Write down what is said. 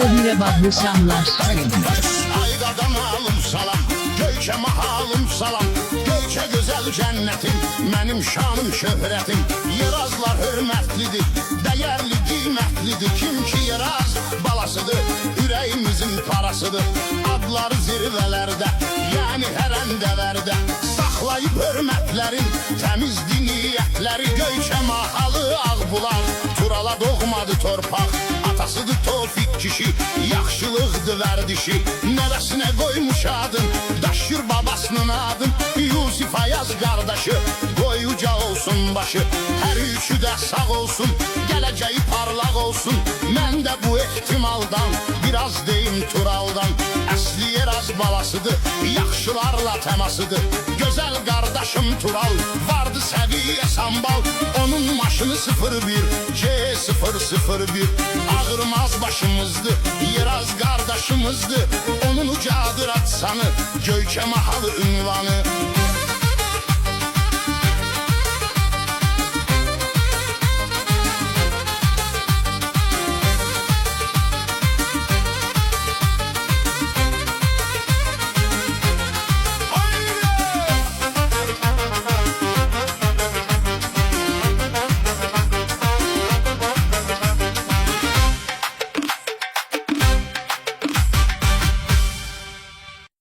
Kadir'e bağışanlar. Aydadan alım salam, Göyçe mahalım salam, Göyçe güzel cennetim, benim şanım şöhretim. Yerazlar hürmetlidir, değerli kıymetlidir. Kim ki Yeraz balasıdır, yüreğimizin parasıdır. Adları zirvelerde, yani her endeverde, saklayıp hürmetlerin, temiz niyetleri. Göyçe mahalı Ağbular, Turala doğmadı torpaq, atasıdır Tevfik kişi, yaxşılıqdır vərdişi. Nəvəsinə qoymuş adın, daşır babasının adın. Yusif Ayaz qardaşı, qoy uca olsun başı. Hər üçü də sağ olsun, gələcəyi parlaq olsun. Mən də bu ehtimaldan biraz deyim Turaldan. Əsli Yeraz balasıdır, yaxşılarla təmasıdır. Gözəl qardaşım Tural, vardı səviyyə sambal. Onun maşını 01, C001. Ağırmaz başımızdı, Yeraz kardeşimizdi. Onun ucadır atsanı, Göyçe mahalı ünvanı.